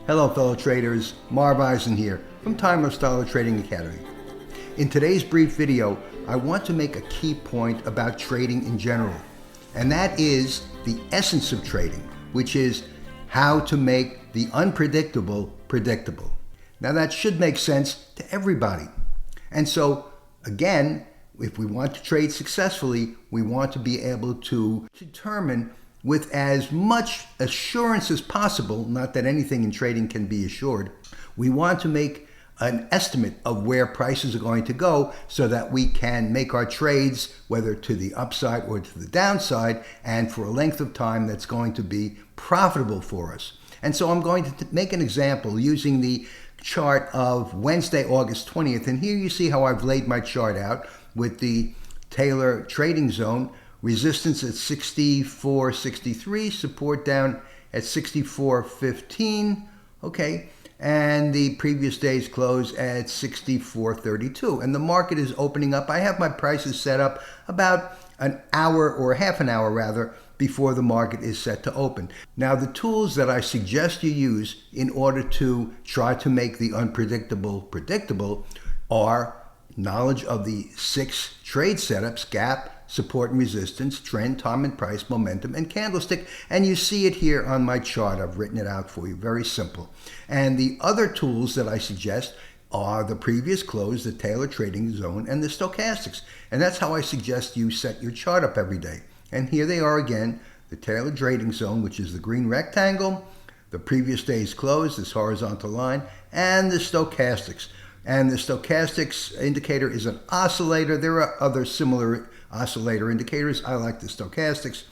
Hello fellow traders, Marv Eisen here from Timeless Dollar Trading Academy. In today's brief video, I want to make a key point about trading in general, and that is the essence of trading, which is how to make the unpredictable predictable. Now that should make sense to everybody. And so again, if we want to trade successfully, we want to be able to determine with as much assurance as possible, not that anything in trading can be assured, we want to make an estimate of where prices are going to go so that we can make our trades, whether to the upside or to the downside, and for a length of time that's going to be profitable for us. And so I'm going to make an example using the chart of Wednesday, August 20th. And here you see how I've laid my chart out with the Taylor trading zone. Resistance at 64.63, support down at 64.15, okay, and the previous day's close at 64.32. And the market is opening up. I have my prices set up about an hour or half an hour rather before the market is set to open. Now the tools that I suggest you use in order to try to make the unpredictable predictable are knowledge of the 6 trade setups: gap, support and resistance, trend, time and price, momentum, and candlestick. And you see it here on my chart. I've written it out for you. Very simple. And the other tools that I suggest are the previous close, the Taylor trading zone, and the stochastics. And that's how I suggest you set your chart up every day. And here they are again: the Taylor trading zone, which is the green rectangle, the previous day's close, this horizontal line, and the stochastics. And the stochastics indicator is an oscillator. There are other similar oscillator indicators. I like the stochastics.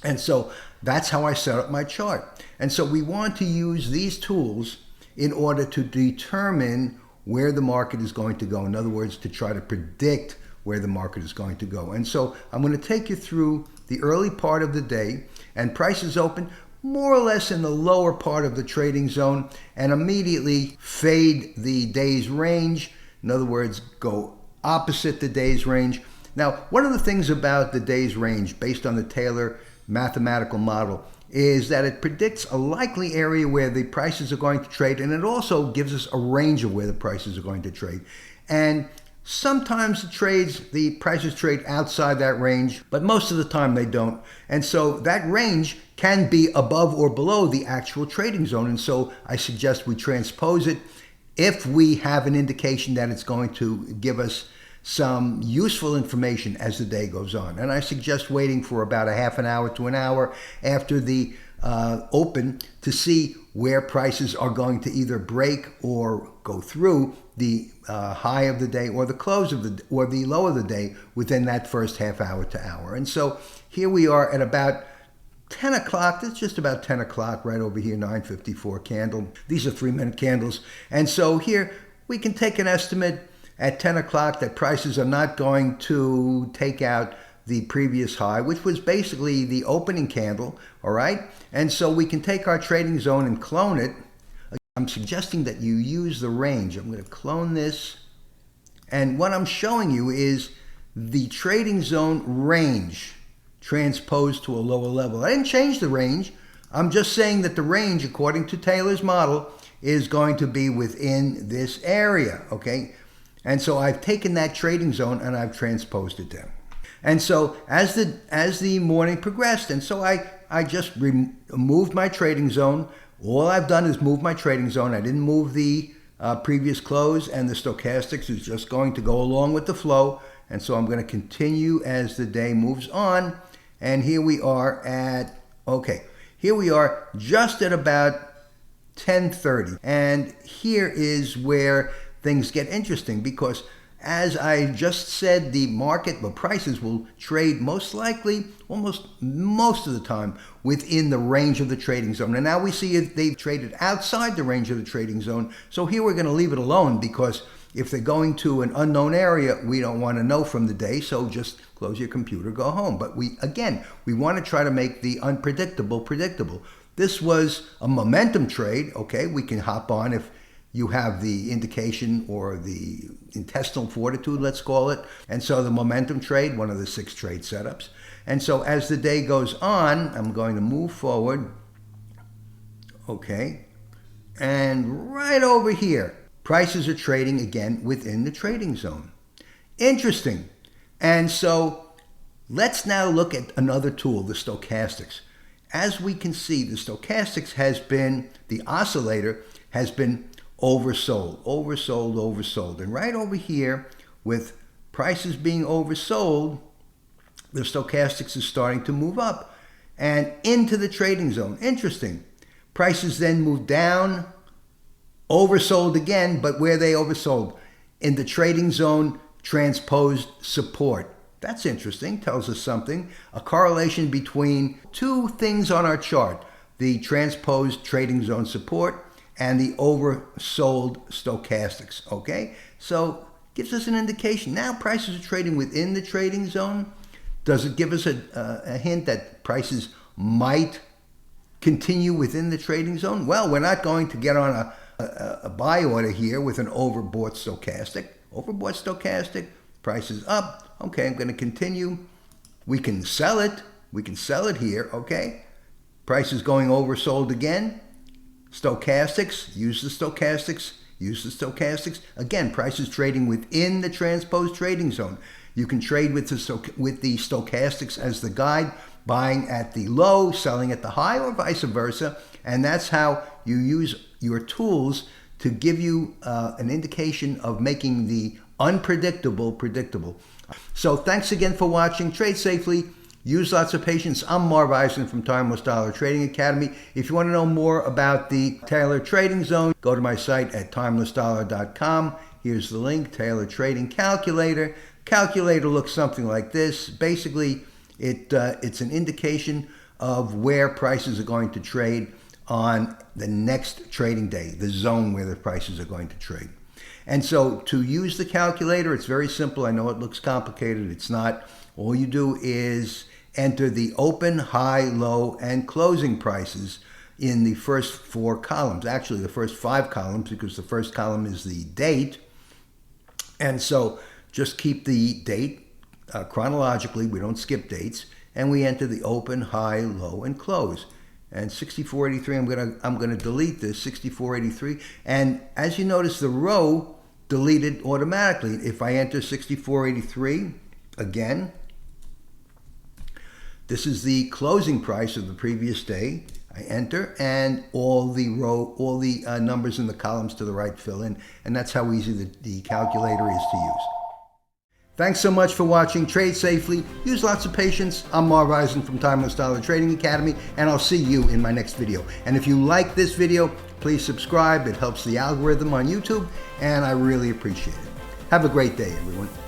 And so that's how I set up my chart. And so we want to use these tools in order to determine where the market is going to go. In other words, to try to predict where the market is going to go. And so I'm going to take you through the early part of the day, and prices open more or less in the lower part of the trading zone, and immediately fade the day's range. In other words, go opposite the day's range. Now, one of the things about the day's range, based on the Taylor mathematical model, is that it predicts a likely area where the prices are going to trade, and it also gives us a range of where the prices are going to trade. And sometimes the prices trade outside that range, but most of the time they don't. And so that range can be above or below the actual trading zone. And so I suggest we transpose it if we have an indication that it's going to give us some useful information as the day goes on. And I suggest waiting for about a half an hour to an hour after the open to see where prices are going to either break or go through the high of the day or the close of the or the low of the day within that first half hour to hour. And so here we are at about 10 o'clock. It's just about 10 o'clock right over here, 9:54 candle. These are 3-minute candles. And so here we can take an estimate at 10 o'clock that prices are not going to take out the previous high, which was basically the opening candle, all right? And so we can take our trading zone and clone it. I'm suggesting that you use the range. I'm going to clone this. And what I'm showing you is the trading zone range transposed to a lower level. I didn't change the range. I'm just saying that the range, according to Taylor's model, is going to be within this area, okay? And so I've taken that trading zone and I've transposed it down. And so as the morning progressed, and so I just moved my trading zone. All I've done is move my trading zone. I didn't move the previous close, and the stochastics is just going to go along with the flow. And so I'm going to continue as the day moves on. And here we are at, here we are just at about 10:30. And here is where things get interesting, because as I just said, the market, the prices will trade most likely, almost most of the time, within the range of the trading zone. And now we see they've traded outside the range of the trading zone. So here we're going to leave it alone, because if they're going to an unknown area, we don't want to know from the day. So just close your computer, go home. But we want to try to make the unpredictable predictable. This was a momentum trade. Okay, we can hop on if you have the indication or the intestinal fortitude, let's call it. And so the momentum trade, one of the 6 trade setups. And so as the day goes on, I'm going to move forward. Okay. And right over here, prices are trading again within the trading zone. Interesting. And so let's now look at another tool, the stochastics. As we can see, the stochastics has been, the oscillator has been oversold, oversold, oversold. And right over here, with prices being oversold, the stochastics is starting to move up and into the trading zone. Interesting. Prices then move down, oversold again, but where they oversold? In the trading zone, transposed support. That's interesting, tells us something. A correlation between two things on our chart, the transposed trading zone support and the oversold stochastics, okay? So gives us an indication. Now prices are trading within the trading zone. Does it give us a hint that prices might continue within the trading zone? Well, we're not going to get on a buy order here with an overbought stochastic. Overbought stochastic, price is up. Okay, I'm going to continue. We can sell it. We can sell it here, okay? Price is going oversold again. Stochastics, use the stochastics, use the stochastics. Again, price is trading within the transposed trading zone. You can trade with the stochastics as the guide, buying at the low, selling at the high, or vice versa. And that's how you use your tools to give you an indication of making the unpredictable predictable. So thanks again for watching. Trade safely. Use lots of patience. I'm Marv Eisen from Timeless Dollar Trading Academy. If you want to know more about the Taylor Trading Zone, go to my site at timelessdollar.com. Here's the link, Taylor Trading Calculator. Calculator looks something like this. Basically, it's an indication of where prices are going to trade on the next trading day, the zone where the prices are going to trade. And so to use the calculator, it's very simple. I know it looks complicated. It's not. All you do is enter the open, high, low, and closing prices in the first 4 columns. Actually, the first 5 columns, because the first column is the date. And so just keep the date chronologically. We don't skip dates. And we enter the open, high, low, and close. And 6483, I'm gonna delete this, 6483. And as you notice, the row deleted automatically. If I enter 6483 again, this is the closing price of the previous day. I enter, and all the numbers in the columns to the right fill in, and that's how easy the calculator is to use. Thanks so much for watching. Trade safely. Use lots of patience. I'm Marv Eisen from Timeless Dollar Trading Academy, and I'll see you in my next video. And if you like this video, please subscribe. It helps the algorithm on YouTube, and I really appreciate it. Have a great day, everyone.